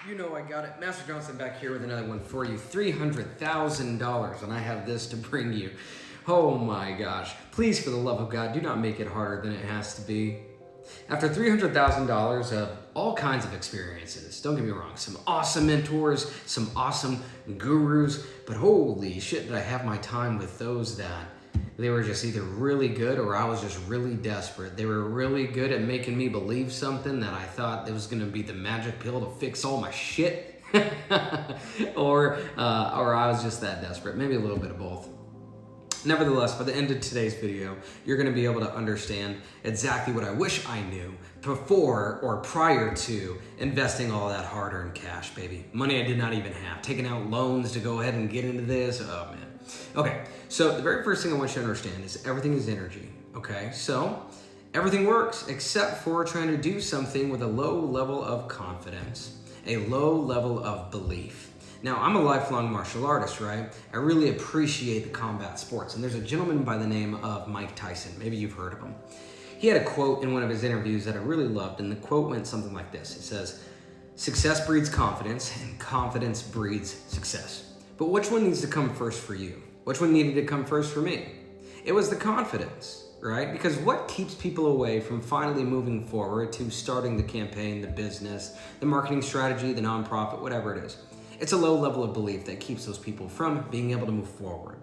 You know I got it. Master Johnson back here with another one for you. $300,000, and I have this to bring you. Oh my gosh. Please, for the love of God, do not make it harder than it has to be. After $300,000 of all kinds of experiences, don't get me wrong, some awesome mentors, some awesome gurus, but holy shit, did I have my time with those that they were just either really good or I was just really desperate. They were really good at making me believe something that I thought it was going to be the magic pill to fix all my shit. or I was just that desperate. Maybe a little bit of both. Nevertheless, by the end of today's video, you're going to be able to understand exactly what I wish I knew before or prior to investing all that hard-earned cash, baby. Money I did not even have. Taking out loans to go ahead and get into this. Oh, man. Okay, so the very first thing I want you to understand is everything is energy, okay? So everything works except for trying to do something with a low level of confidence, a low level of belief. Now, I'm a lifelong martial artist, right? I really appreciate the combat sports, and there's a gentleman by the name of Mike Tyson. Maybe you've heard of him. He had a quote in one of his interviews that I really loved, and the quote went something like this. It says, "Success breeds confidence, and confidence breeds success." But which one needs to come first for you? Which one needed to come first for me? It was the confidence, right? Because what keeps people away from finally moving forward to starting the campaign, the business, the marketing strategy, the nonprofit, whatever it is? It's a low level of belief that keeps those people from being able to move forward.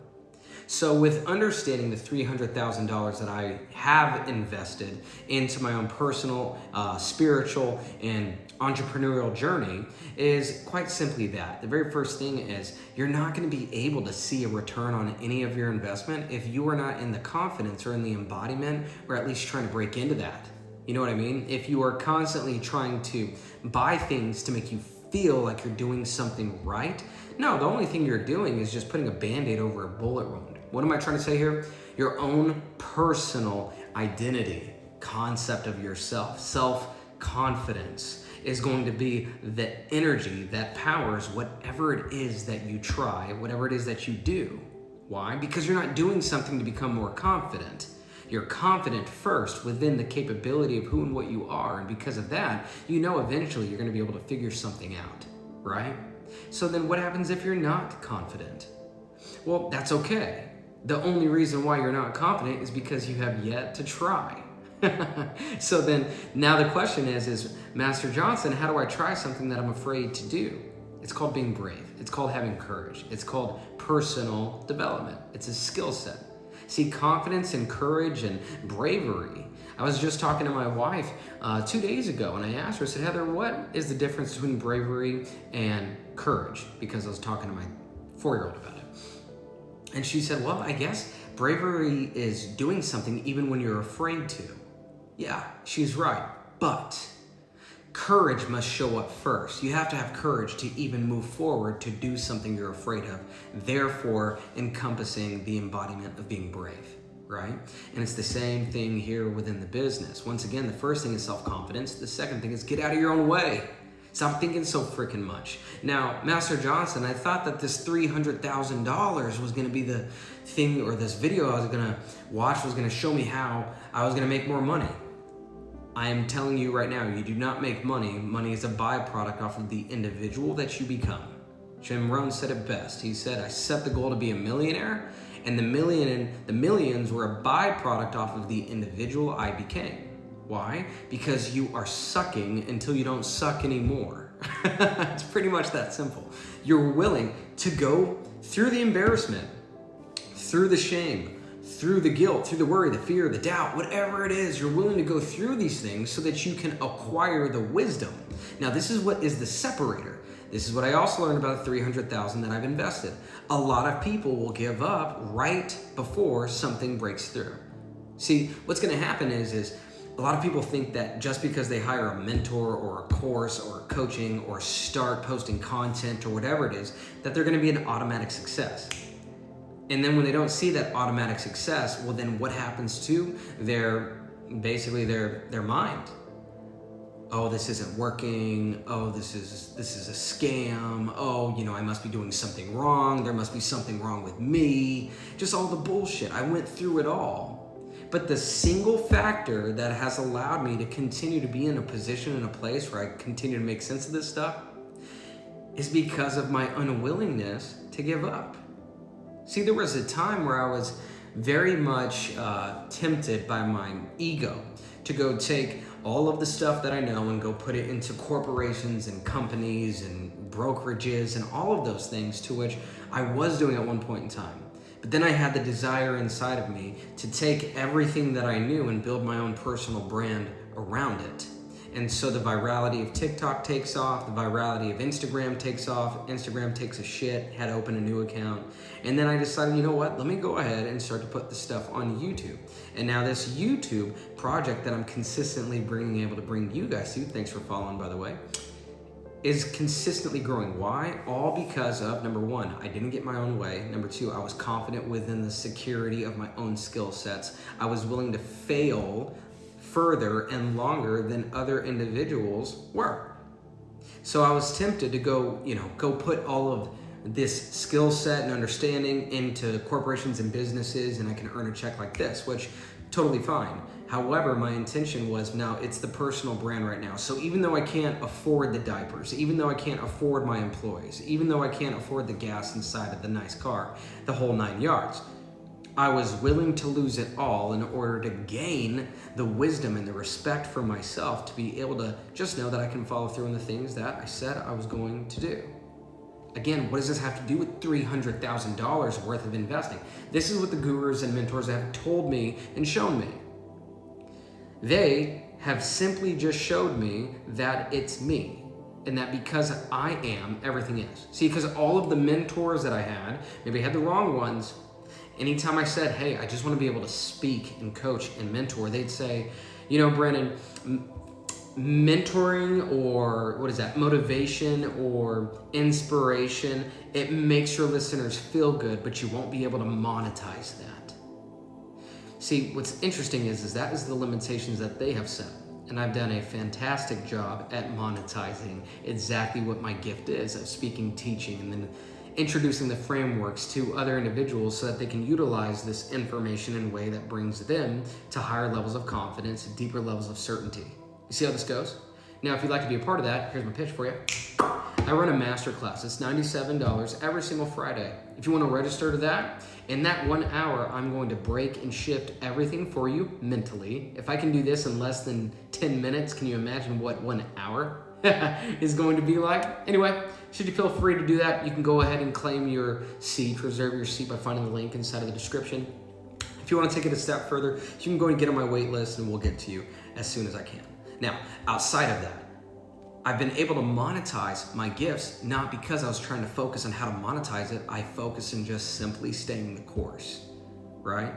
So with understanding the $300,000 that I have invested into my own personal, spiritual, and entrepreneurial journey is quite simply that. The very first thing is you're not going to be able to see a return on any of your investment if you are not in the confidence or in the embodiment or at least trying to break into that. You know what I mean? If you are constantly trying to buy things to make you feel like you're doing something right, no, the only thing you're doing is just putting a Band-Aid over a bullet wound. What am I trying to say here? Your own personal identity, concept of yourself, self-confidence is going to be the energy that powers whatever it is that you try, whatever it is that you do. Why? Because you're not doing something to become more confident. You're confident first within the capability of who and what you are, and because of that, you know eventually you're going to be able to figure something out, right? So then what happens if you're not confident? Well, that's okay. The only reason why you're not confident is because you have yet to try. So then now the question is Master Johnson, how do I try something that I'm afraid to do? It's called being brave. It's called having courage. It's called personal development. It's a skill set. See, confidence and courage and bravery. I was just talking to my wife 2 days ago, and I asked her, I said, Heather, what is the difference between bravery and courage? Because I was talking to my 4-year-old about it. And she said, well, I guess bravery is doing something even when you're afraid to. Yeah, she's right. But courage must show up first. You have to have courage to even move forward to do something you're afraid of, therefore encompassing the embodiment of being brave, right? And it's the same thing here within the business. Once again, the first thing is self-confidence. The second thing is get out of your own way. Stop thinking so freaking much. Now, Master Johnson, I thought that this $300,000 was going to be the thing, or this video I was going to watch was going to show me how I was going to make more money. I am telling you right now, you do not make money. Money is a byproduct off of the individual that you become. Jim Rohn said it best. He said, I set the goal to be a millionaire, and the millions were a byproduct off of the individual I became. Why? Because you are sucking until you don't suck anymore. It's pretty much that simple. You're willing to go through the embarrassment, through the shame, through the guilt, through the worry, the fear, the doubt, whatever it is, you're willing to go through these things so that you can acquire the wisdom. Now, this is what is the separator. This is what I also learned about the $300,000 that I've invested. A lot of people will give up right before something breaks through. See, what's going to happen is a lot of people think that just because they hire a mentor or a course or a coaching or start posting content or whatever it is, that they're going to be an automatic success. And then when they don't see that automatic success, well, then what happens to their mind? Oh, this isn't working. Oh, this is a scam. Oh, I must be doing something wrong. There must be something wrong with me. Just all the bullshit. I went through it all. But the single factor that has allowed me to continue to be in a position, in a place where I continue to make sense of this stuff, is because of my unwillingness to give up. See, there was a time where I was very much tempted by my ego to go take all of the stuff that I know and go put it into corporations and companies and brokerages and all of those things, to which I was doing at one point in time. But then I had the desire inside of me to take everything that I knew and build my own personal brand around it. And so the virality of TikTok takes off, the virality of Instagram takes off, Instagram takes a shit, had to open a new account. And then I decided, you know what, let me go ahead and start to put the stuff on YouTube. And now this YouTube project that I'm consistently able to bring you guys to, thanks for following by the way, is consistently growing. Why? All because of, number one, I didn't get my own way. Number two, I was confident within the security of my own skill sets. I was willing to fail further and longer than other individuals were. So I was tempted to go put all of this skill set and understanding into corporations and businesses, and I can earn a check like this, which totally fine. However, my intention was, now it's the personal brand right now. So even though I can't afford the diapers, even though I can't afford my employees, even though I can't afford the gas inside of the nice car, the whole 9 yards, I was willing to lose it all in order to gain the wisdom and the respect for myself to be able to just know that I can follow through on the things that I said I was going to do. Again, what does this have to do with $300,000 worth of investing? This is what the gurus and mentors have told me and shown me. They have simply just showed me that it's me, and that because I am, everything is. See, because all of the mentors that I had, maybe I had the wrong ones. Anytime I said, hey, I just want to be able to speak and coach and mentor, they'd say, you know, Brennan, mentoring, or what is that, motivation or inspiration, it makes your listeners feel good, but you won't be able to monetize that. See, what's interesting is that is the limitations that they have set. And I've done a fantastic job at monetizing exactly what my gift is of speaking, teaching, and then introducing the frameworks to other individuals so that they can utilize this information in a way that brings them to higher levels of confidence, deeper levels of certainty. You see how this goes? Now, if you'd like to be a part of that, here's my pitch for you. I run a masterclass. It's $97 every single Friday. If you want to register to that, in that 1 hour, I'm going to break and shift everything for you mentally. If I can do this in less than 10 minutes, can you imagine what 1 hour is going to be like? Anyway, should you feel free to do that, you can go ahead and claim your seat, reserve your seat by finding the link inside of the description. If you want to take it a step further, you can go and get on my wait list and we'll get to you as soon as I can. Now, outside of that, I've been able to monetize my gifts, not because I was trying to focus on how to monetize it. I focus on just simply staying the course, right?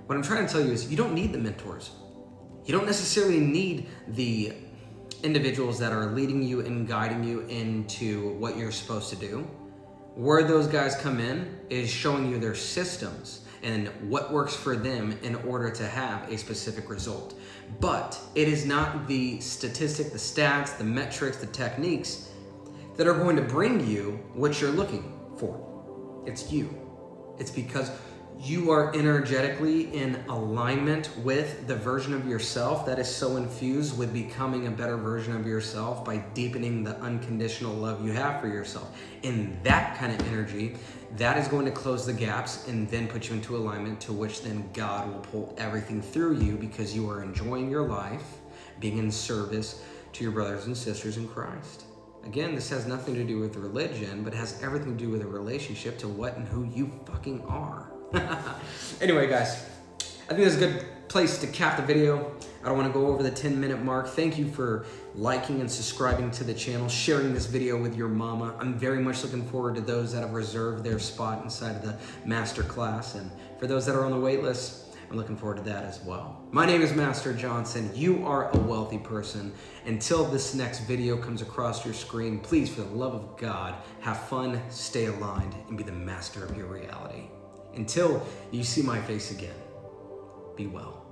What I'm trying to tell you is you don't need the mentors. You don't necessarily need the individuals that are leading you and guiding you into what you're supposed to do. Where those guys come in is showing you their systems and what works for them in order to have a specific result. But it is not the statistic, the stats, the metrics, the techniques that are going to bring you what you're looking for. It's you. It's because you are energetically in alignment with the version of yourself that is so infused with becoming a better version of yourself by deepening the unconditional love you have for yourself. In that kind of energy, that is going to close the gaps and then put you into alignment, to which then God will pull everything through you because you are enjoying your life, being in service to your brothers and sisters in Christ. Again, this has nothing to do with religion, but it has everything to do with a relationship to what and who you fucking are. Anyway, guys, I think this is a good place to cap the video. I don't want to go over the 10-minute mark. Thank you for liking and subscribing to the channel, sharing this video with your mama. I'm very much looking forward to those that have reserved their spot inside of the masterclass. And for those that are on the wait list, I'm looking forward to that as well. My name is Master Johnson. You are a wealthy person. Until this next video comes across your screen, please, for the love of God, have fun, stay aligned, and be the master of your reality. Until you see my face again, be well.